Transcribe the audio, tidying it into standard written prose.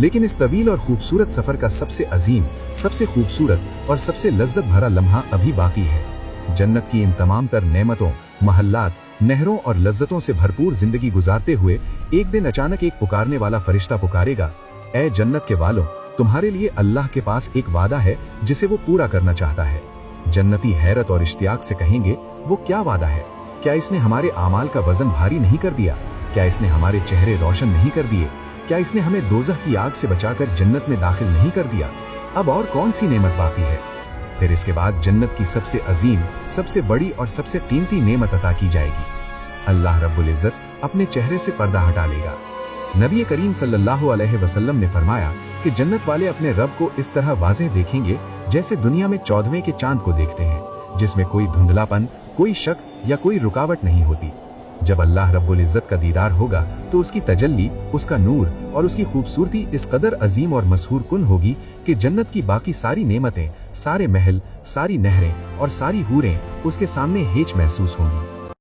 लेकिन इस तवील और खूबसूरत सफर का सबसे अजीम, सबसे खूबसूरत और सबसे लज्जत भरा लम्हा अभी बाकी है। जन्नत की इन तमाम तर नेमतों, महल्लात, नहरों और लज्जतों से भरपूर जिंदगी गुजारते हुए एक दिन अचानक एक पुकारने वाला फरिश्ता पुकारेगा, ऐ जन्नत के वालों, तुम्हारे लिए अल्लाह के पास एक वादा है जिसे वो पूरा करना चाहता है। जन्नती हैरत और इश्तियाक से कहेंगे, वो क्या वादा है? क्या इसने हमारे आमाल का वजन भारी नहीं कर दिया? क्या इसने हमारे चेहरे रोशन नहीं कर दिए? क्या इसने हमें दोज़ख की आग से बचाकर जन्नत में दाखिल नहीं कर दिया? अब और कौन सी नेमत बाकी है? फिर इसके बाद जन्नत की सबसे अजीम, सबसे बड़ी और सबसे कीमती नेमत अता की जाएगी। अल्लाह रब्बुल इज़्ज़त अपने चेहरे से पर्दा हटा लेगा। नबी करीम सल्लल्लाहु अलैहि वसल्लम ने फरमाया कि जन्नत वाले अपने रब को इस तरह वाज़ेह देखेंगे जैसे दुनिया में 14वें के चांद को देखते हैं, जिसमें कोई धुंधलापन, कोई शक या कोई रुकावट नहीं होती। जब अल्लाह रब्बुल इज़्ज़त का दीदार होगा तो उसकी तजल्ली, उसका नूर और उसकी खूबसूरती इस कदर अजीम और मशहूर कुन होगी कि जन्नत की बाकी सारी नेमतें, सारे महल, सारी नहरें और सारी हूरें उसके सामने हेच महसूस होंगी।